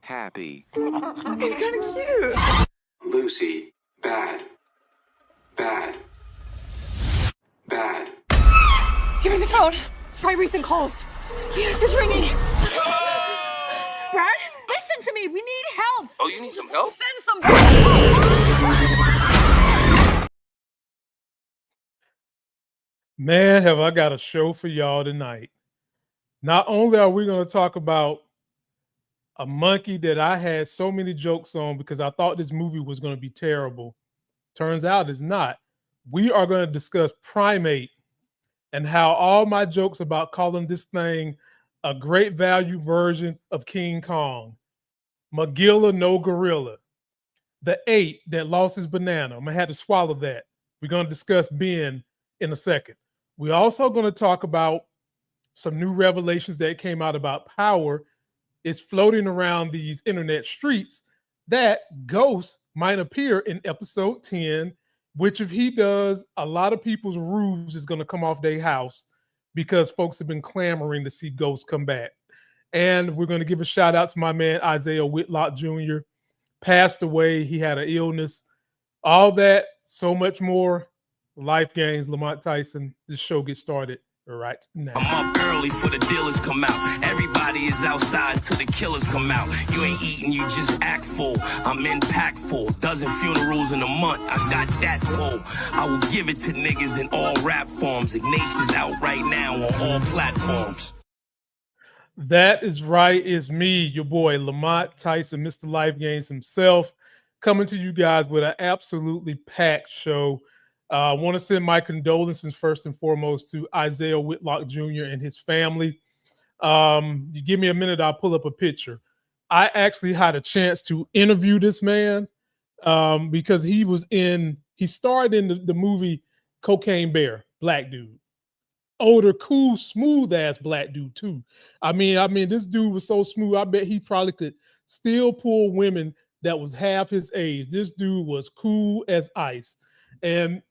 happy. He's kind of cute. Lucy, bad. Bad. Bad. Give me the phone. Try recent calls. Yes, it's ringing. Brad, listen to me. We need help. Oh, you need some help? Send somebody. Man, have I got a show for y'all tonight. Not only are we going to talk about a monkey that I had so many jokes on because I thought this movie was going to be terrible. Turns out it's not. We are going to discuss Primate and how all my jokes about calling this thing a great value version of King Kong, Magilla no gorilla, the ape that lost his banana. I'm going to have to swallow that. We're going to discuss Ben in a second. We're also going to talk about some new revelations that came out about power. It's floating around these internet streets that Ghost might appear in episode 10, which if he does, a lot of people's roofs is going to come off their house because folks have been clamoring to see Ghost come back. And we're going to give a shout out to my man, Isaiah Whitlock Jr. Passed away. He had an illness. All that, so much more. Life Gains, Lamont Tyson. This show gets started right now. I'm up early for the dealers come out. Everybody is outside till the killers come out. You ain't eating, you just act full. I'm impactful. Dozen funerals in a month. I got that full. I will give it to niggas in all rap forms. Ignatius out right now on all platforms. That is right. It's me, your boy, Lamont Tyson, Mr. Life Gains himself, coming to you guys with an absolutely packed show. I want to send my condolences first and foremost to Isaiah Whitlock Jr. and his family. You give me a minute, I'll pull up a picture. I actually had a chance to interview this man because he starred in the movie Cocaine Bear, black dude. Older, cool, smooth ass black dude too. I mean, this dude was so smooth. I bet he probably could still pull women that was half his age. This dude was cool as ice. And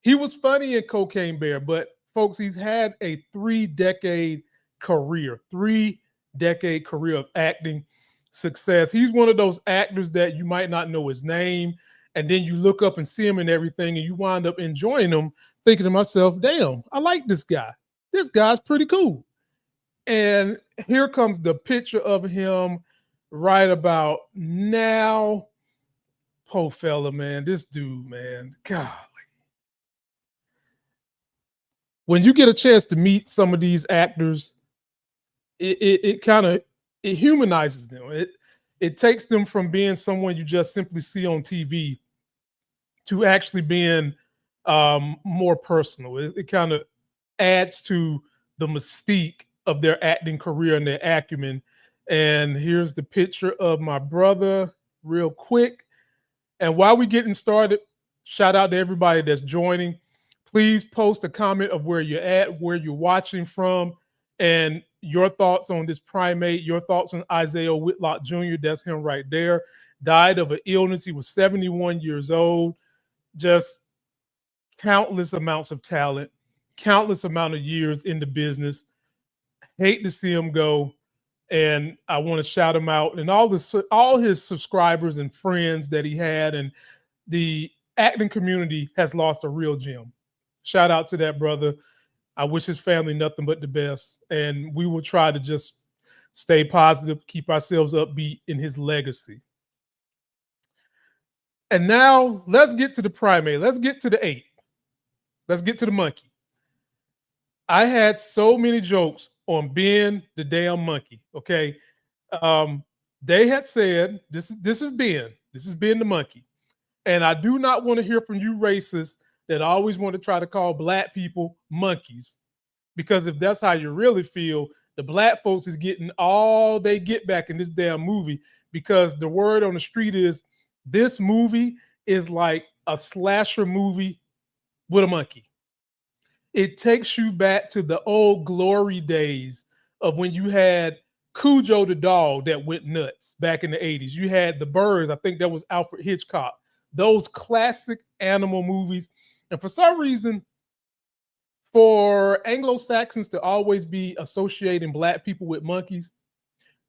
he was funny in Cocaine Bear, but folks, he's had a 3-decade career of acting success. He's one of those actors that you might not know his name, and then you look up and see him and everything, and you wind up enjoying him, thinking to myself, damn, I like this guy. This guy's pretty cool. And here comes the picture of him right about now. Poor fella, man. This dude, man. God. When you get a chance to meet some of these actors, it humanizes them. It takes them from being someone you just simply see on TV to actually being more personal. It kind of adds to the mystique of their acting career and their acumen. And here's the picture of my brother real quick. And while we're getting started, shout out to everybody that's joining. Please post a comment of where you're at, where you're watching from, and your thoughts on this Primate, your thoughts on Isaiah Whitlock Jr., that's him right there. Died of an illness. He was 71 years old. Just countless amounts of talent, countless amount of years in the business. Hate to see him go. And I want to shout him out and all his subscribers and friends that he had. And the acting community has lost a real gem. Shout out to that brother. I wish his family nothing but the best. And we will try to just stay positive, keep ourselves upbeat in his legacy. And now let's get to the Primate. Let's get to the ape. Let's get to the monkey. I had so many jokes on Ben the damn monkey, okay? They had said, this is Ben. This is Ben the monkey. And I do not want to hear from you racists that always want to try to call black people monkeys. Because if that's how you really feel, the black folks is getting all they get back in this damn movie, because the word on the street is this movie is like a slasher movie with a monkey. It takes you back to the old glory days of when you had Cujo the dog that went nuts back in the 80s. You had the birds. I think that was Alfred Hitchcock. Those classic animal movies. And for some reason, for Anglo-Saxons to always be associating black people with monkeys,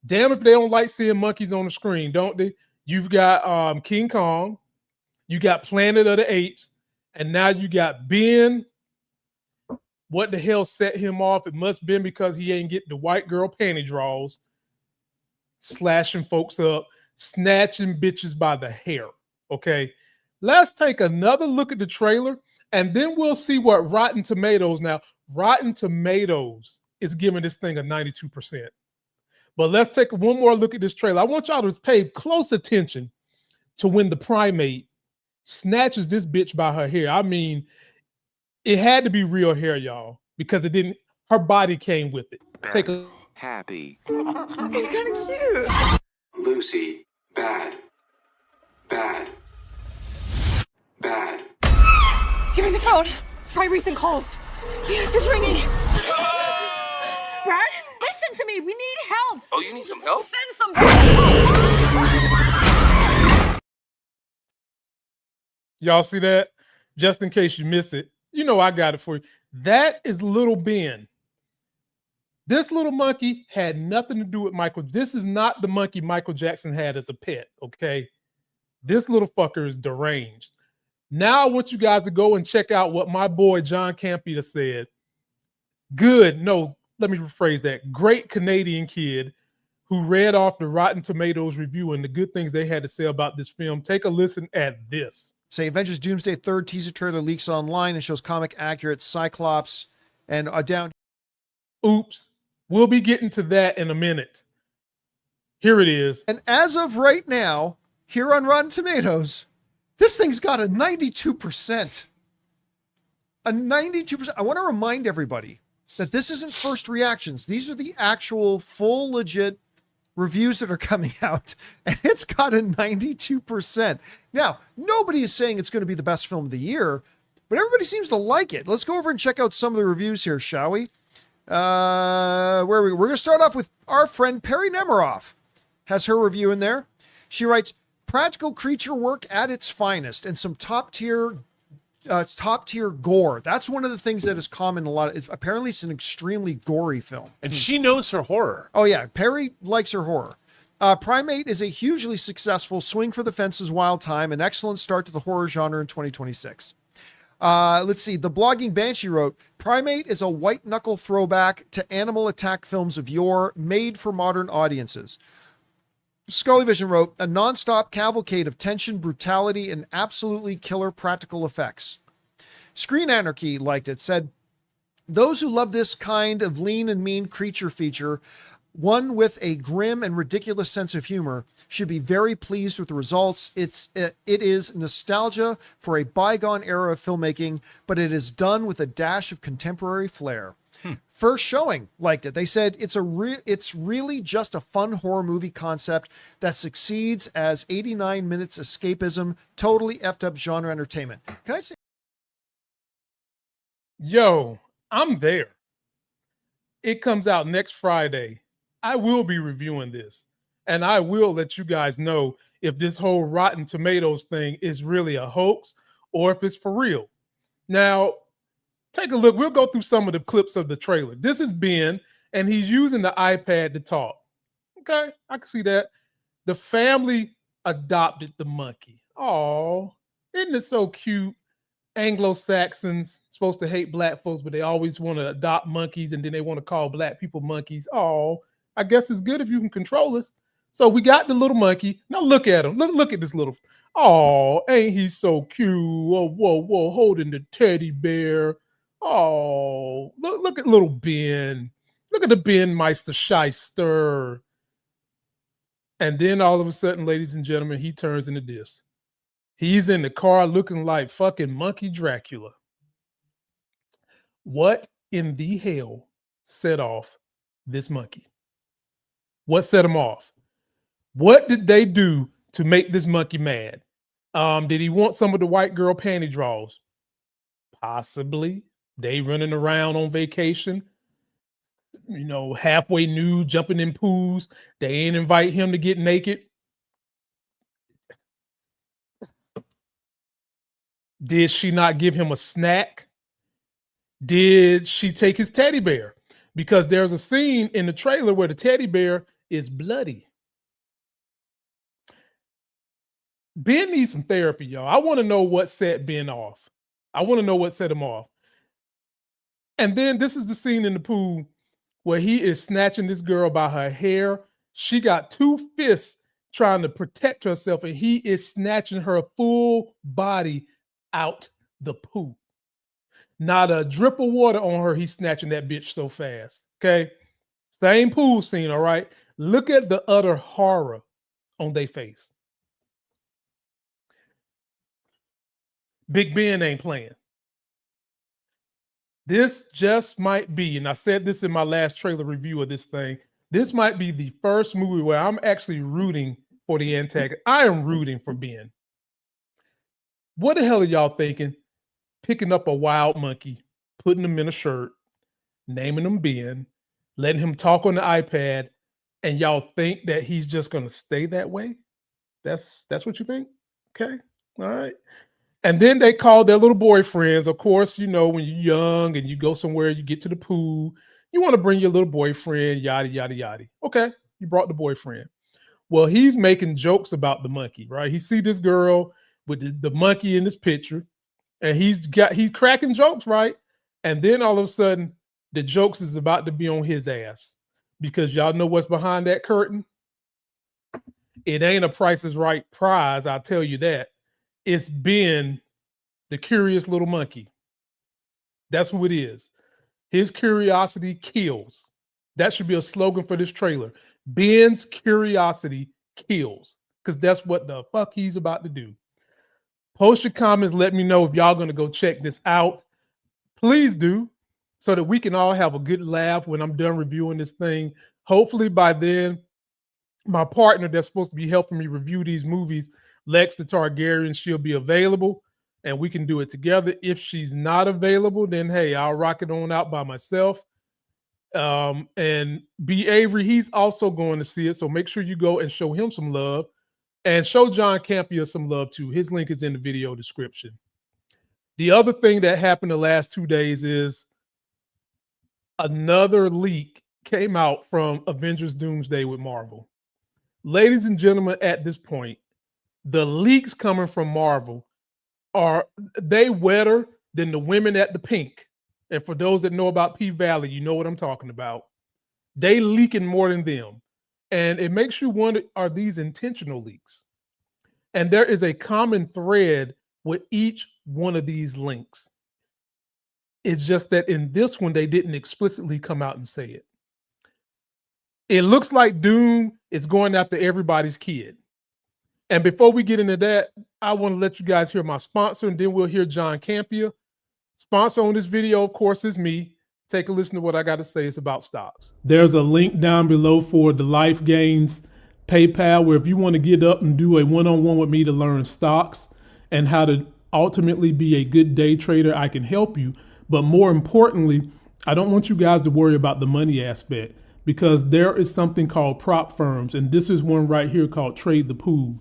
Damn if they don't like seeing monkeys on the screen, don't they? You've got King Kong, you got Planet of the Apes, and now you got Ben. What the hell set him off? It must have been because he ain't getting the white girl panty draws, slashing folks up, snatching bitches by the hair. Okay, let's take another look at the trailer, and then we'll see what Rotten Tomatoes. Now, Rotten Tomatoes is giving this thing a 92%. But let's take one more look at this trailer. I want y'all to pay close attention to when the primate snatches this bitch by her hair. I mean, it had to be real hair, y'all, because it didn't. Her body came with it. Take a Happy. He's kind of cute. Lucy. Bad. Bad. Bad. Give me the phone. Try recent calls. Yes, it's ringing. Brad, listen to me. We need help. Oh, you need some help? Send some help. Y'all see that? Just in case you miss it, you know I got it for you. That is little Ben. This little monkey had nothing to do with Michael. This is not the monkey Michael Jackson had as a pet, okay? This little fucker is deranged. Now I want you guys to go and check out what my boy John Campita said. Good, no, let me rephrase that. Great Canadian kid who read off the Rotten Tomatoes review and the good things they had to say about this film. Take a listen at this. Say Avengers Doomsday third teaser trailer leaks online and shows comic accurate Cyclops and down. Oops. We'll be getting to that in a minute. Here it is. And as of right now, here on Rotten Tomatoes, this thing's got a 92%. A 92%. I want to remind everybody that this isn't first reactions. These are the actual full legit reviews that are coming out, and it's got a 92%. Now, nobody is saying it's going to be the best film of the year, but everybody seems to like it. Let's go over and check out some of the reviews here, shall we? We're going to start off with our friend Perry Nemiroff. Has her review in there. She writes, practical creature work at its finest and some top tier gore. That's one of the things that is common a lot. Apparently it's an extremely gory film. And she knows her horror. Oh yeah, Perry likes her horror. Primate is a hugely successful swing for the fences wild time, an excellent start to the horror genre in 2026. Let's see. The blogging Banshee wrote, Primate is a white knuckle throwback to animal attack films of yore, made for modern audiences. Scully Vision wrote, a nonstop cavalcade of tension, brutality, and absolutely killer practical effects. Screen Anarchy liked it, said, those who love this kind of lean and mean creature feature, one with a grim and ridiculous sense of humor, should be very pleased with the results. It is nostalgia for a bygone era of filmmaking, but it is done with a dash of contemporary flair. First showing liked it. They said it's really just a fun horror movie concept that succeeds as 89 minutes escapism, totally effed up genre entertainment. Can I say? Yo, I'm there. It comes out next Friday. I will be reviewing this, and I will let you guys know if this whole Rotten Tomatoes thing is really a hoax or if it's for real. Now, take a look. We'll go through some of the clips of the trailer. This is Ben, and he's using the iPad to talk. Okay, I can see that. The family adopted the monkey. Oh, isn't it so cute? Anglo-Saxons supposed to hate black folks, but they always want to adopt monkeys, and then they want to call black people monkeys. Oh, I guess it's good if you can control us. So we got the little monkey. Now look at him. Look at this little. Oh, ain't he so cute? Whoa, holding the teddy bear. Oh, look at little Ben. Look at the Ben Meister Shyster. And then all of a sudden, ladies and gentlemen, he turns into this. He's in the car looking like fucking Monkey Dracula. What in the hell set off this monkey? What set him off? What did they do to make this monkey mad? Did he want some of the white girl panty draws? Possibly. They running around on vacation, you know, halfway nude, jumping in pools. They ain't invite him to get naked. Did she not give him a snack? Did she take his teddy bear? Because there's a scene in the trailer where the teddy bear is bloody. Ben needs some therapy, y'all. I want to know what set Ben off. I want to know what set him off. And then this is the scene in the pool where he is snatching this girl by her hair. She got 2 fists trying to protect herself, and he is snatching her full body out the pool. Not a drip of water on her. He's snatching that bitch so fast. Okay. Same pool scene. All right. Look at the utter horror on their face. Big Ben ain't playing. This just might be, and I said this in my last trailer review of this thing, this might be the first movie where I'm actually rooting for the antagonist. I am rooting for Ben. What the hell are y'all thinking? Picking up a wild monkey, putting him in a shirt, naming him Ben, letting him talk on the iPad, and y'all think that he's just going to stay that way? That's what you think? Okay. All right. And then they called their little boyfriends. Of course, you know, when you're young and you go somewhere, you get to the pool, you want to bring your little boyfriend, yada, yada, yada. Okay, you brought the boyfriend. Well, he's making jokes about the monkey, right? He see this girl with the monkey in this picture, and he's cracking jokes, right? And then all of a sudden, the jokes is about to be on his ass, because y'all know what's behind that curtain. It ain't a Price is Right prize, I'll tell you that. It's Ben, the curious little monkey. That's who it is. His curiosity kills. That should be a slogan for this trailer. Ben's curiosity kills, because that's what the fuck he's about to do. Post your comments. Let me know if y'all going to go check this out. Please do, so that we can all have a good laugh when I'm done reviewing this thing. Hopefully by then, my partner that's supposed to be helping me review these movies, Lex the Targaryen, she'll be available and we can do it together. If she's not available, then hey, I'll rock it on out by myself. And B. Avery, he's also going to see it. So make sure you go and show him some love, and show John Campia some love too. His link is in the video description. The other thing that happened the last 2 days is another leak came out from Avengers Doomsday with Marvel. Ladies and gentlemen, at this point, the leaks coming from Marvel are they wetter than the women at the Pink. And for those that know about P-Valley, you know what I'm talking about. They leaking more than them. And it makes you wonder, are these intentional leaks? And there is a common thread with each one of these links. It's just that in this one, they didn't explicitly come out and say it. It looks like Doom is going after everybody's kid. And before we get into that, I want to let you guys hear my sponsor, and then we'll hear John Campia. Sponsor on this video, of course, is me. Take a listen to what I got to say. It's about stocks. There's a link down below for the Life Gains PayPal, where if you want to get up and do a one-on-one with me to learn stocks and how to ultimately be a good day trader, I can help you. But more importantly, I don't want you guys to worry about the money aspect, because there is something called prop firms. And this is one right here called Trade the Pool.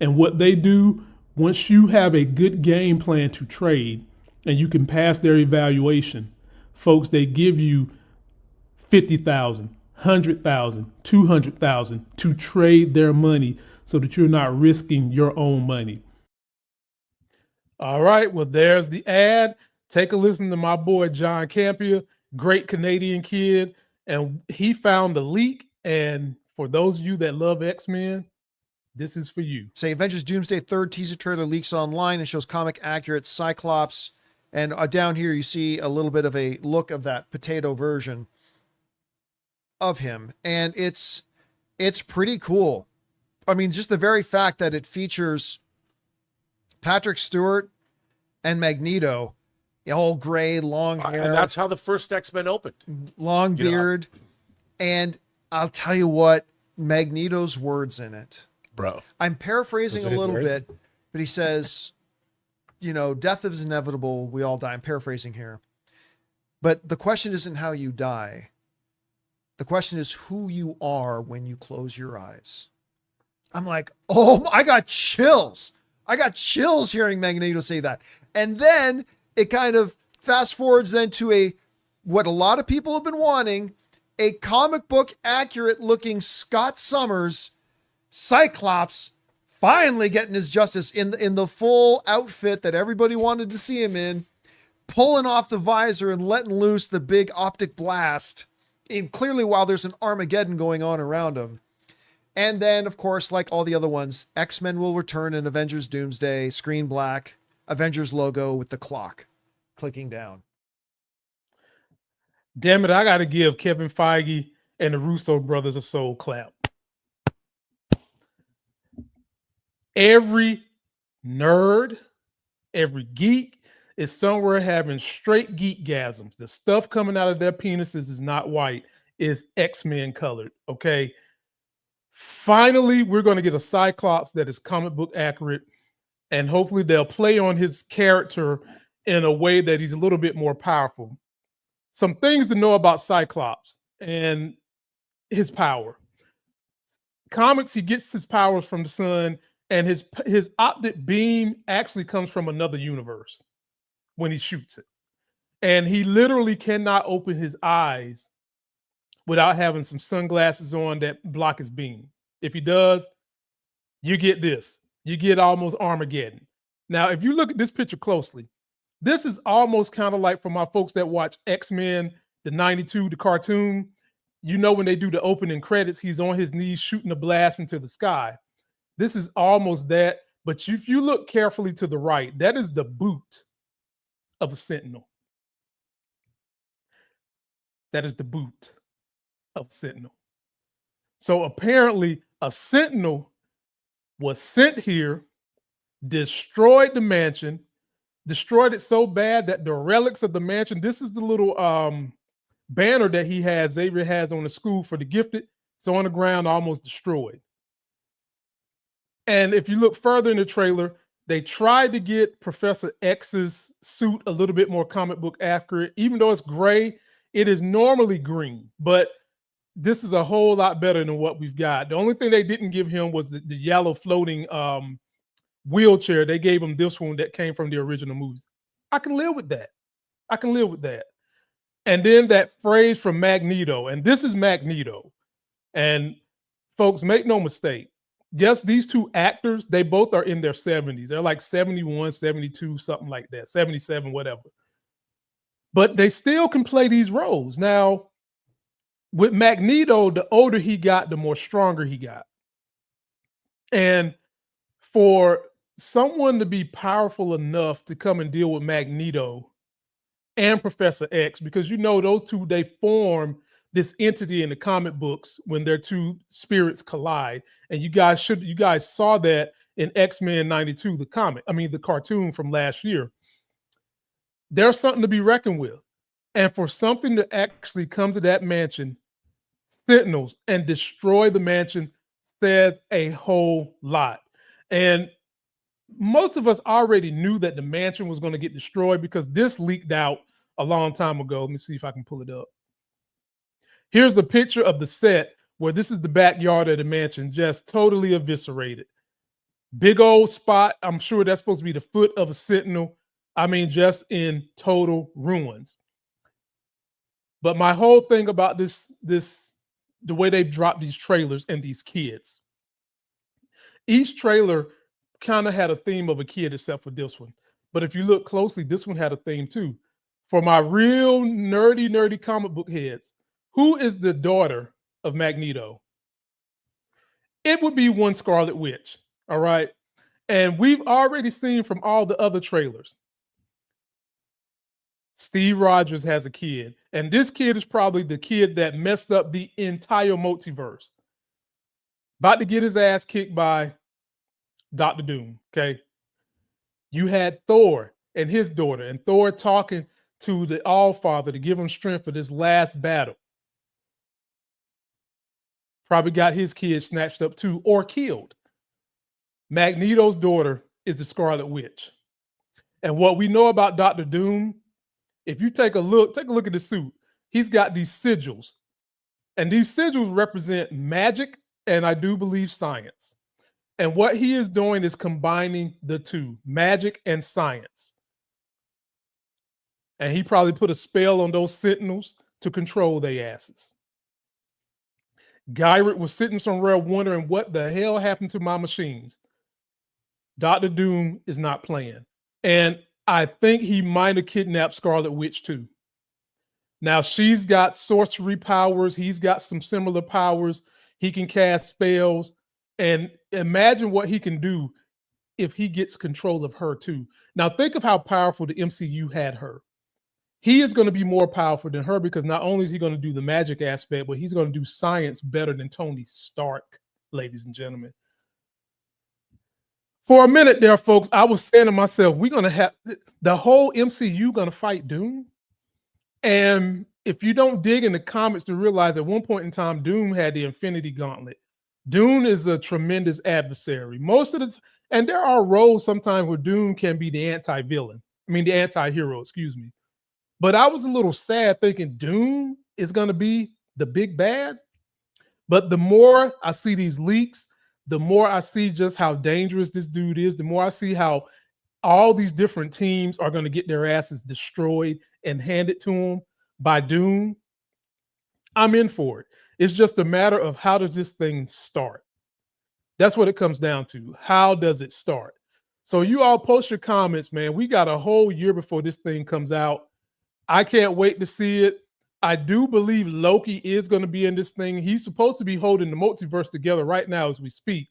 And what they do, once you have a good game plan to trade and you can pass their evaluation, folks, they give you $50,000, $100,000, $200,000 to trade their money so that you're not risking your own money. All right, well, there's the ad. Take a listen to my boy, John Campia, great Canadian kid. And he found the leak. And for those of you that love X-Men, this is for you. Say Avengers Doomsday third teaser trailer leaks online and shows comic accurate Cyclops. And down here, you see a little bit of a look of that potato version of him. And it's pretty cool. I mean, just the very fact that it features Patrick Stewart and Magneto, all gray, long hair. And that's how the first X-Men opened. Long beard. And I'll tell you what, Magneto's words in it. Bro. I'm paraphrasing a little bit, but he says, you know, death is inevitable. We all die. I'm paraphrasing here. But the question isn't how you die. The question is who you are when you close your eyes. I'm like, oh, I got chills. I got chills hearing Magneto say that. And then it kind of fast forwards then to what a lot of people have been wanting, a comic book accurate looking Scott Summers Cyclops finally getting his justice in the full outfit that everybody wanted to see him in, pulling off the visor and letting loose the big optic blast, and clearly while there's an Armageddon going on around him. And then, of course, like all the other ones, X-Men will return in Avengers Doomsday, screen black, Avengers logo with the clock clicking down. Damn it, I got to give Kevin Feige and the Russo brothers a soul clap. Every nerd, every geek is somewhere having straight geekgasms. The stuff coming out of their penises is not white, is X-Men colored, okay? Finally, we're going to get a Cyclops that is comic book accurate, and hopefully they'll play on his character in a way that he's a little bit more powerful. Some things to know about Cyclops and his power. Comics, he gets his powers from the sun, and his optic beam actually comes from another universe when he shoots it. And he literally cannot open his eyes without having some sunglasses on that block his beam. If he does, you get this. You get almost Armageddon. Now, if you look at this picture closely, this is almost kind of like for my folks that watch X-Men, the 92, the cartoon, you know when they do the opening credits, he's on his knees shooting a blast into the sky. This is almost that, but if you look carefully to the right, that is the boot of a Sentinel. That is the boot of a Sentinel. So apparently a Sentinel was sent here, destroyed the mansion, destroyed it so bad that the relics of the mansion, this is the little banner that Xavier has on the school for the gifted. It's on the ground, almost destroyed. And if you look further in the trailer, they tried to get Professor X's suit a little bit more comic book accurate. Even though it's gray, it is normally green, but this is a whole lot better than what we've got. The only thing they didn't give him was the yellow floating wheelchair. They gave him this one that came from the original movies. I can live with that. I can live with that. And then that phrase from Magneto, and this is Magneto. And folks, make no mistake. Yes, these two actors, they both are in their 70s. They're like 71, 72, something like that, 77, whatever. But they still can play these roles. Now, with Magneto, the older he got, the more stronger he got. And for someone to be powerful enough to come and deal with Magneto and Professor X, because you know those two, they form this entity in the comic books when their two spirits collide. And you guys saw that in X-Men 92, the cartoon from last year. There's something to be reckoned with. And for something to actually come to that mansion, Sentinels, and destroy the mansion says a whole lot. And most of us already knew that the mansion was going to get destroyed because this leaked out a long time ago. Let me see if I can pull it up. Here's a picture of the set where this is the backyard of the mansion, just totally eviscerated. Big old spot. I'm sure that's supposed to be the foot of a Sentinel. I mean, just in total ruins. But my whole thing about this, the way they've dropped these trailers and these kids, each trailer kind of had a theme of a kid except for this one. But if you look closely, this one had a theme too. For my real nerdy comic book heads, who is the daughter of Magneto? It would be one Scarlet Witch, all right? And we've already seen from all the other trailers, Steve Rogers has a kid, and this kid is probably the kid that messed up the entire multiverse. About to get his ass kicked by Dr. Doom, okay? You had Thor and his daughter, and Thor talking to the All-Father to give him strength for this last battle. Probably got his kid snatched up too or killed. Magneto's daughter is the Scarlet Witch. And what we know about Dr. Doom, if you take a look at the suit, he's got these sigils. And these sigils represent magic and I do believe science. And what he is doing is combining the two, magic and science. And he probably put a spell on those Sentinels to control their asses. Gyrick was sitting somewhere wondering what the hell happened to my machines. Dr. Doom is not playing. And I think he might have kidnapped Scarlet Witch too. Now she's got sorcery powers. He's got some similar powers. He can cast spells. And imagine what he can do if he gets control of her too. Now think of how powerful the MCU had her. He is going to be more powerful than her because not only is he going to do the magic aspect, but he's going to do science better than Tony Stark, ladies and gentlemen. For a minute there, folks, I was saying to myself, we're going to have the whole MCU going to fight Doom. And if you don't dig in the comics to realize at one point in time, Doom had the Infinity Gauntlet. Doom is a tremendous adversary. And there are roles sometimes where Doom can be the the anti-hero, excuse me. But I was a little sad thinking Doom is going to be the big bad. But the more I see these leaks, the more I see just how dangerous this dude is, the more I see how all these different teams are going to get their asses destroyed and handed to them by Doom. I'm in for it. It's just a matter of how does this thing start? That's what it comes down to. How does it start? So you all post your comments, man. We got a whole year before this thing comes out. I can't wait to see it. I do believe Loki is going to be in this thing. He's supposed to be holding the multiverse together right now as we speak.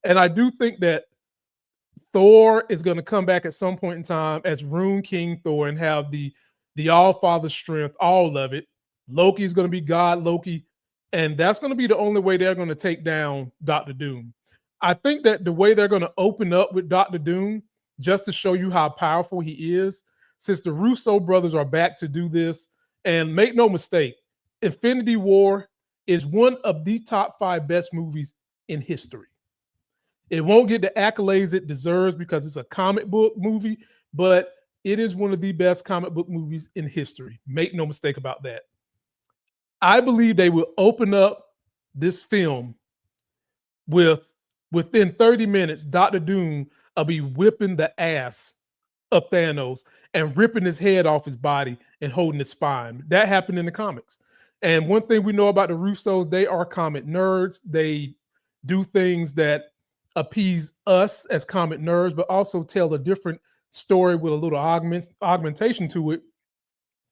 And I do think that Thor is going to come back at some point in time as Rune King Thor and have the All-Father strength, all of it. Loki is going to be God Loki. And that's going to be the only way they're going to take down Dr. Doom. I think that the way they're going to open up with Dr. Doom, just to show you how powerful he is, since the Russo brothers are back to do this, and make no mistake, Infinity War is one of the top 5 best movies in history. It won't get the accolades it deserves because it's a comic book movie, but it is one of the best comic book movies in history. Make no mistake about that. I believe they will open up this film within 30 minutes, Dr. Doom will be whipping the ass of Thanos and ripping his head off his body and holding his spine. That happened in the comics. And one thing we know about the Russos, they are comic nerds. They do things that appease us as comic nerds, but also tell a different story with a little augmentation to it.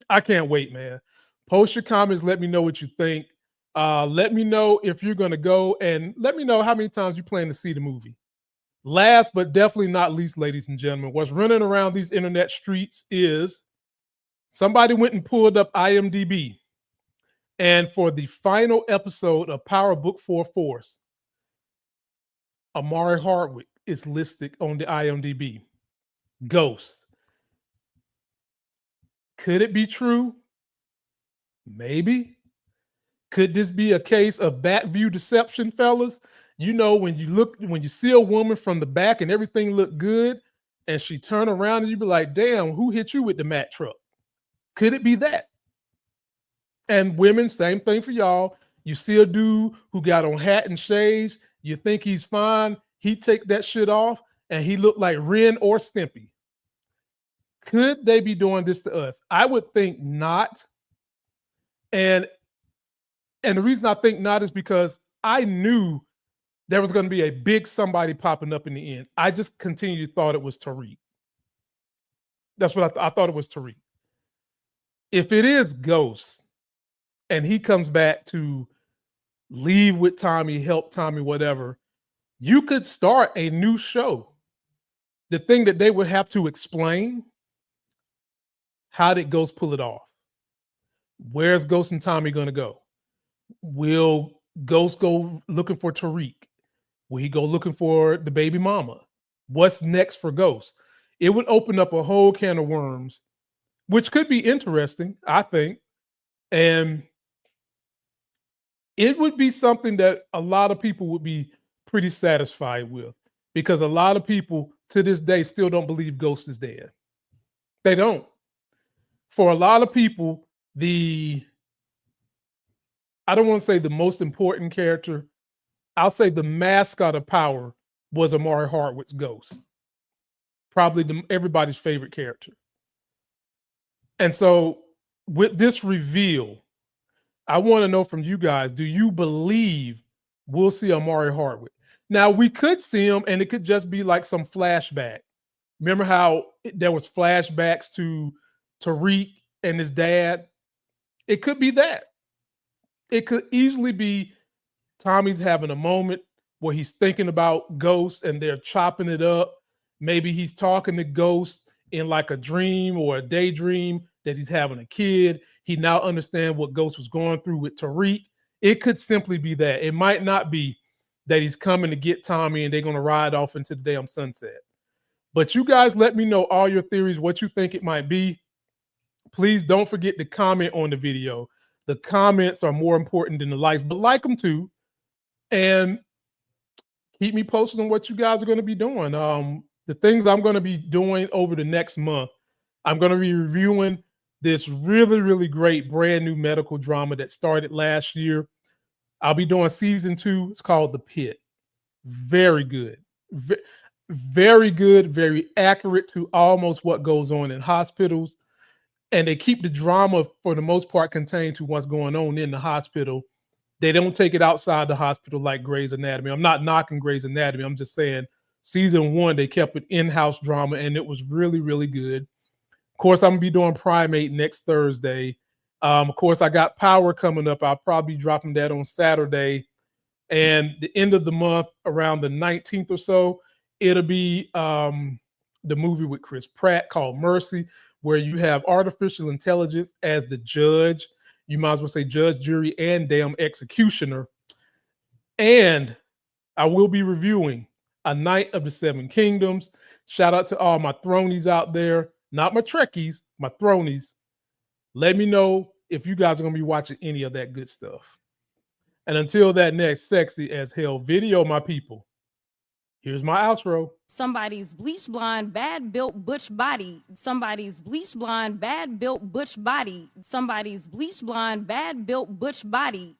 I can't wait, man. Post your comments. Let me know what you think. Let me know if you're going to go, and let me know how many times you plan to see the movie. Last but definitely not least, ladies and gentlemen, what's running around these internet streets is somebody went and pulled up IMDb. And for the final episode of Power Book 4 Force, Amari Hardwick is listed on the IMDb. Ghost. Could it be true? Maybe. Could this be a case of back view deception, fellas? You know, when you see a woman from the back and everything look good, and she turn around and you be like, damn, who hit you with the Mack truck? Could it be that? And women, same thing for y'all. You see a dude who got on hat and shades, you think he's fine, he take that shit off, and he look like Ren or Stimpy. Could they be doing this to us? I would think not. And the reason I think not is because I knew there was going to be a big somebody popping up in the end. I just continued to thought it was Tariq. That's what I thought it was Tariq. If it is Ghost and he comes back to leave with Tommy, help Tommy, whatever, you could start a new show. The thing that they would have to explain, how did Ghost pull it off? Where's Ghost and Tommy going to go? Will Ghost go looking for Tariq? Will he go looking for the baby mama? What's next for Ghost? It would open up a whole can of worms, which could be interesting, I think. And it would be something that a lot of people would be pretty satisfied with, because a lot of people to this day still don't believe Ghost is dead. They don't. For a lot of people, I don't want to say the most important character, I'll say the mascot of Power was Amari Hardwick's Ghost. Probably everybody's favorite character. And so with this reveal, I want to know from you guys, do you believe we'll see Amari Hardwick? Now, we could see him, and it could just be like some flashback. Remember how there was flashbacks to Tariq and his dad? It could be that. It could easily be Tommy's having a moment where he's thinking about Ghost and they're chopping it up. Maybe he's talking to Ghost in like a dream or a daydream that he's having a kid. He now understands what Ghost was going through with Tariq. It could simply be that. It might not be that he's coming to get Tommy and they're going to ride off into the damn sunset. But you guys let me know all your theories, what you think it might be. Please don't forget to comment on the video. The comments are more important than the likes, but like them too. And keep me posted on what you guys are going to be doing. The things I'm going to be doing over the next month, I'm going to be reviewing this really, really great brand new medical drama that started last year. I'll be doing season 2. It's called The Pit. Very good. Very good, very accurate to almost what goes on in hospitals. And they keep the drama, for the most part, contained to what's going on in the hospital. They don't take it outside the hospital like Grey's Anatomy. I'm not knocking Grey's Anatomy. I'm just saying season 1, they kept it in-house drama, and it was really, really good. Of course, I'm going to be doing Primate next Thursday. Of course, I got Power coming up. I'll probably be dropping that on Saturday. And the end of the month, around the 19th or so, it'll be the movie with Chris Pratt called Mercy, where you have artificial intelligence as the judge. You might as well say judge, jury, and damn executioner. And I will be reviewing A Night of the Seven Kingdoms. Shout out to all my Thronies out there. Not my Trekkies, my Thronies. Let me know if you guys are going to be watching any of that good stuff. And until that next sexy as hell video, my people, here's my outro. Somebody's bleach blonde, bad built butch body. Somebody's bleach blonde, bad built butch body. Somebody's bleach blonde, bad built butch body.